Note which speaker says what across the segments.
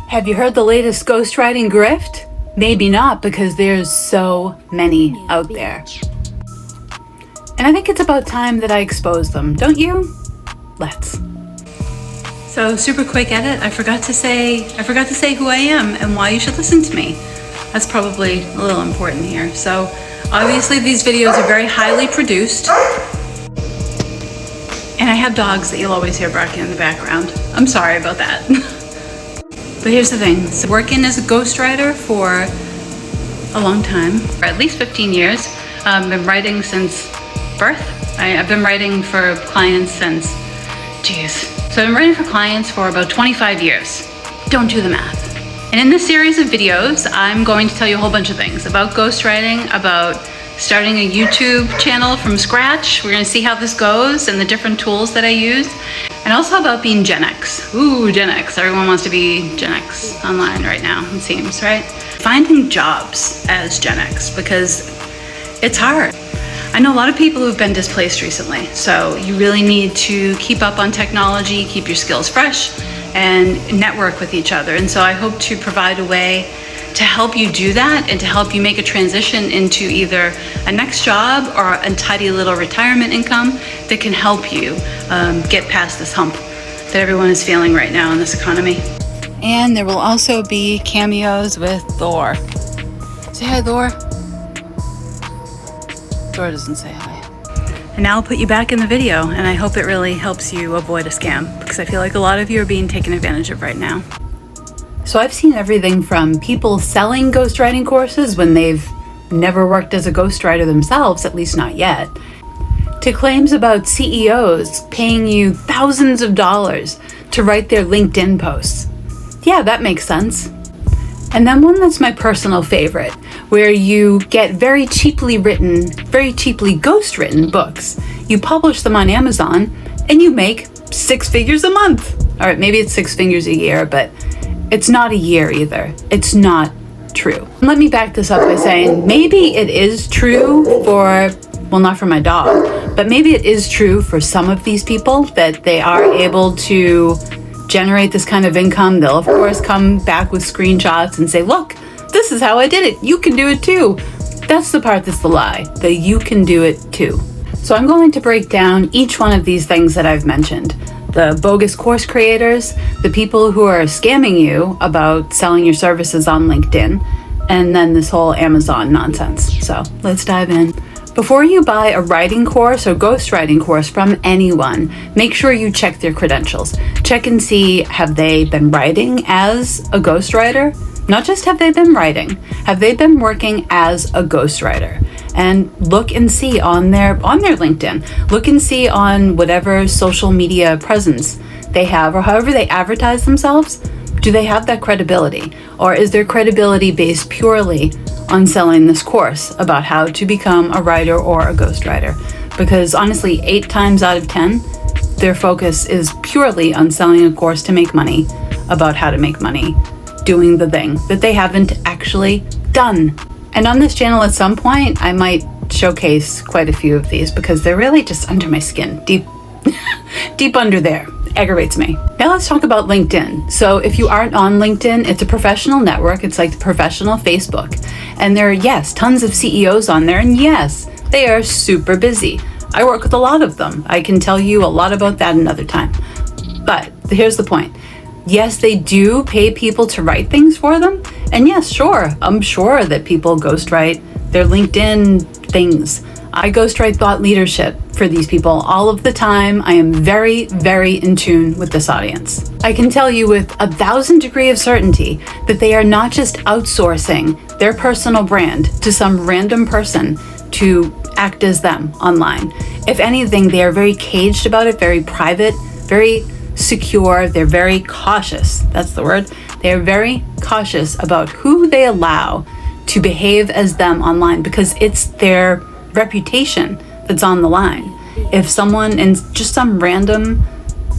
Speaker 1: Have you heard the latest Ghostwriting Grift? Maybe not, because there's so many out there. And I think it's about time that I expose them, don't you? Let's. So, super quick edit. I forgot to say who I am and why you should listen to me. That's probably a little important here. So, obviously these videos are very highly produced. And I have dogs that you'll always hear barking in the background. I'm sorry about that. But here's the thing. So working as a ghostwriter for a long time, for at least 15 years. I've been writing since birth. I've been writing for clients since, So I've been writing for clients for about 25 years. Don't do the math. And in this series of videos, I'm going to tell you a whole bunch of things about ghostwriting, about starting a YouTube channel from scratch. We're gonna see how this goes and the different tools that I use. And also about being Gen X. Ooh, Gen X. Everyone wants to be Gen X online right now, it seems, right? Finding jobs as Gen X, because it's hard. I know a lot of people who've been displaced recently, so you really need to keep up on technology, keep your skills fresh, and network with each other. And so I hope to provide a way to help you do that and to help you make a transition into either a next job or a tidy little retirement income that can help you get past this hump that everyone is feeling right now in this economy. And there will also be cameos with Thor. Say hi, Thor. Thor doesn't say hi. And now I'll put you back in the video, and I hope it really helps you avoid a scam, because I feel like a lot of you are being taken advantage of right now. So I've seen everything from people selling ghostwriting courses when they've never worked as a ghostwriter themselves, at least not yet, to claims about CEOs paying you thousands of dollars to write their LinkedIn posts. Yeah, that makes sense. And then one that's my personal favorite, where you get very cheaply ghostwritten books. You publish them on Amazon and you make 6 figures a month. All right, maybe it's 6 figures a year, but it's not a year either. It's not true. Let me back this up by saying maybe it is true for, well, not for my dog, but maybe it is true for some of these people that they are able to generate this kind of income. They'll, of course, come back with screenshots and say, look, this is how I did it. You can do it too. That's the part that's the lie, that you can do it too. So I'm going to break down each one of these things that I've mentioned. The bogus course creators, the people who are scamming you about selling your services on LinkedIn, and then this whole Amazon nonsense. So let's dive in. Before you buy a writing course or ghostwriting course from anyone, make sure you check their credentials. Check and see, have they been writing as a ghostwriter? Not just have they been writing, have they been working as a ghostwriter? And look and see on their LinkedIn. Look and see on whatever social media presence they have, or however they advertise themselves. Do they have that credibility? Or is their credibility based purely on selling this course about how to become a writer or a ghostwriter? Because honestly, 8 times out of 10, their focus is purely on selling a course to make money, about how to make money, doing the thing that they haven't actually done. And on this channel at some point, I might showcase quite a few of these because they're really just under my skin, deep under there. Aggravates me. Now let's talk about LinkedIn. So if you aren't on LinkedIn, it's a professional network. It's like the professional Facebook. And there are, yes, tons of CEOs on there. And yes, they are super busy. I work with a lot of them. I can tell you a lot about that another time. But here's the point. Yes, they do pay people to write things for them. And yes, sure, I'm sure that people ghostwrite their LinkedIn things. I ghostwrite thought leadership for these people all of the time. I am very, very in tune with this audience. I can tell you with 1,000 degrees of certainty that they are not just outsourcing their personal brand to some random person to act as them online. If anything, they are very caged about it, very private, very secure. They're very cautious. That's the word. They are very cautious about who they allow to behave as them online, because it's their reputation that's on the line. If someone, and just some random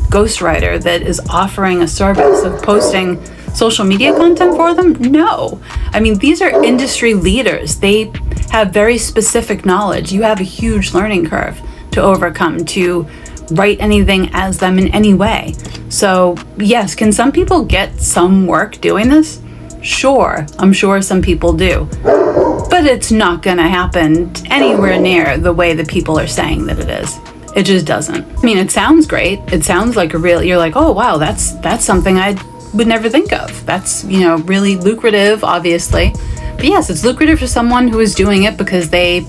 Speaker 1: ghostwriter that is offering a service of posting social media content for them, no. I mean, these are industry leaders. They have very specific knowledge. You have a huge learning curve to overcome to write anything as them in any way. So yes, can some people get some work doing this? Sure, I'm sure some people do. But it's not gonna happen anywhere near the way that people are saying that it is. It just doesn't. I mean, it sounds great. It sounds like you're like, oh wow, that's something I would never think of. That's, really lucrative, obviously. But yes, it's lucrative for someone who is doing it because they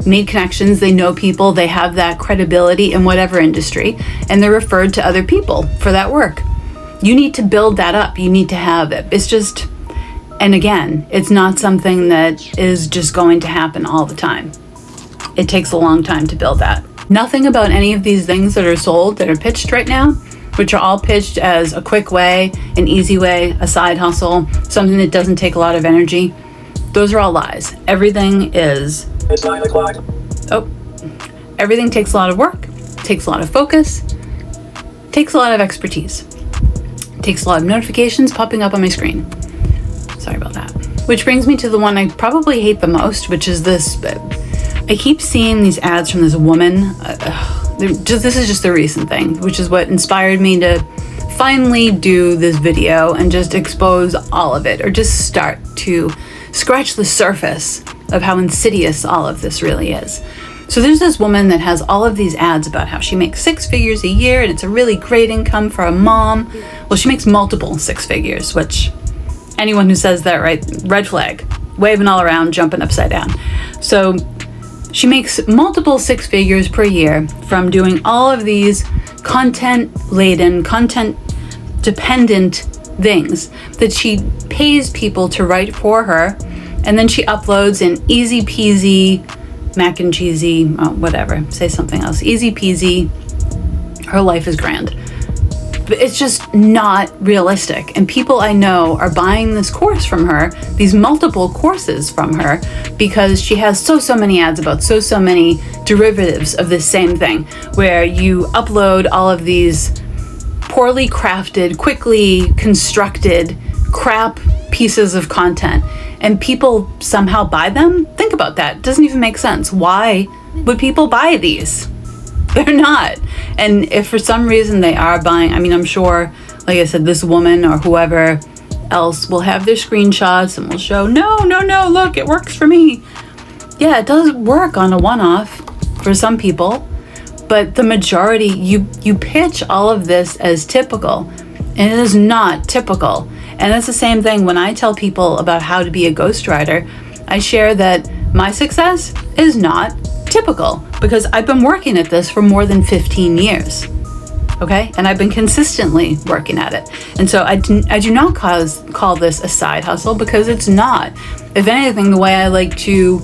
Speaker 1: made connections, they know people, they have that credibility in whatever industry, and they're referred to other people for that work. You need to build that up. You need to have it. It's just, and again, it's not something that is just going to happen all the time. It takes a long time to build that. Nothing about any of these things that are sold, that are pitched right now, which are all pitched as a quick way, an easy way, a side hustle, something that doesn't take a lot of energy. Those are all lies. Everything is...
Speaker 2: It's 9 o'clock.
Speaker 1: Oh. Everything takes a lot of work, takes a lot of focus, takes a lot of expertise. Takes a lot of notifications popping up on my screen. Sorry about that. Which brings me to the one I probably hate the most, which is this. I keep seeing these ads from this woman. This is just a recent thing, which is what inspired me to finally do this video and just expose all of it, or just start to scratch the surface of how insidious all of this really is. So there's this woman that has all of these ads about how she makes 6 figures a year and it's a really great income for a mom. Well, she makes multiple 6 figures, which anyone who says that, right, red flag, waving all around, jumping upside down. So she makes multiple 6 figures per year from doing all of these content-laden, content-dependent things that she pays people to write for her, and then she uploads in easy peasy, mac and cheesy, whatever, say something else, easy peasy, her life is grand. But it's just not realistic. And people I know are buying this course from her, these multiple courses from her, because she has so many ads about so many derivatives of this same thing, where you upload all of these poorly crafted, quickly constructed crap pieces of content, and people somehow buy them. Think about that. It doesn't even make sense. Why would people buy these? They're not. And if for some reason they are buying, I mean, I'm sure, like I said, this woman or whoever else will have their screenshots and will show, no, look, it works for me. Yeah, it does work on a one-off for some people, but the majority, you pitch all of this as typical, and it is not typical. And it's the same thing when I tell people about how to be a ghostwriter. I share that my success is not typical because I've been working at this for more than 15 years. Okay? And I've been consistently working at it. And so I do not call this a side hustle, because it's not. If anything, the way I like to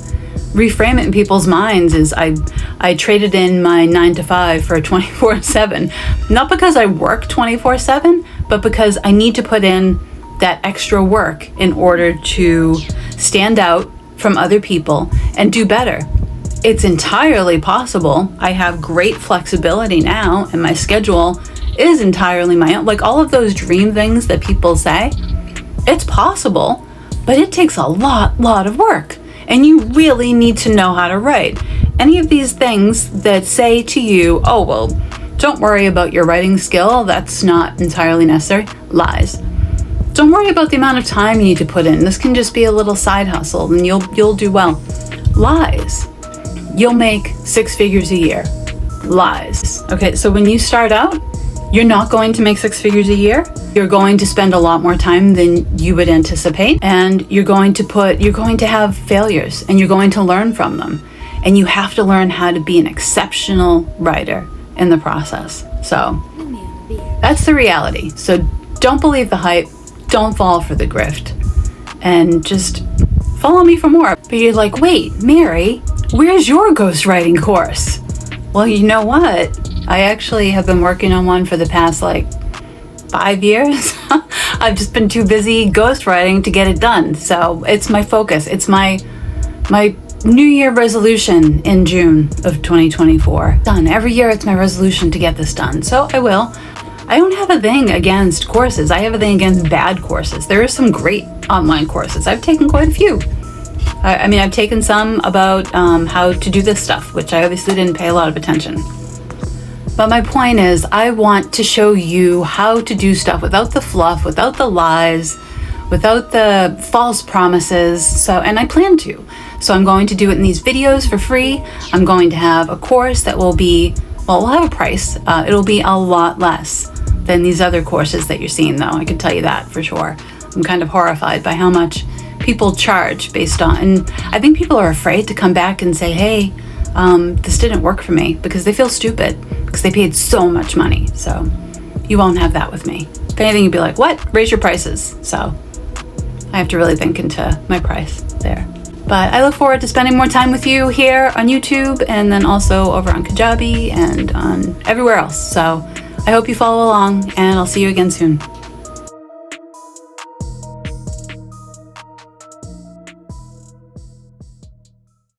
Speaker 1: reframe it in people's minds is I traded in my 9 to 5 for a 24/7. Not because I work 24/7, but because I need to put in that extra work in order to stand out from other people and do better. It's entirely possible. I have great flexibility now, and my schedule is entirely my own. Like all of those dream things that people say, it's possible, but it takes a lot of work. And you really need to know how to write. Any of these things that say to you, oh, well, don't worry about your writing skill, that's not entirely necessary, lies. Don't worry about the amount of time you need to put in. This can just be a little side hustle and you'll do well. Lies. You'll make 6 figures a year. Lies. Okay, so when you start out, you're not going to make 6 figures a year. You're going to spend a lot more time than you would anticipate, and you're going to have failures, and you're going to learn from them. And you have to learn how to be an exceptional writer in the process. So that's the reality. So don't believe the hype, don't fall for the grift, and just follow me for more. But you're like, wait, Mary, where's your ghostwriting course? Well, you know what? I actually have been working on one for the past 5 years. I've just been too busy ghostwriting to get it done. So it's my focus. It's my New Year resolution in June of 2024. Done. Every year it's my resolution to get this done. So I will. I don't have a thing against courses. I have a thing against bad courses. There are some great online courses. I've taken quite a few. I mean, I've taken some about how to do this stuff, which I obviously didn't pay a lot of attention. But my point is, I want to show you how to do stuff without the fluff, without the lies, without the false promises. So, and I plan to. So I'm going to do it in these videos for free. I'm going to have a course that will be, well, we'll have a price. It'll be a lot less than these other courses that you're seeing, though. I can tell you that for sure. I'm kind of horrified by how much people charge based on, and I think people are afraid to come back and say, hey, this didn't work for me, because they feel stupid because they paid so much money. So you won't have that with me. If anything, you'd be like, what? Raise your prices. So I have to really think into my price there. But I look forward to spending more time with you here on YouTube, and then also over on Kajabi and on everywhere else. So I hope you follow along, and I'll see you again soon.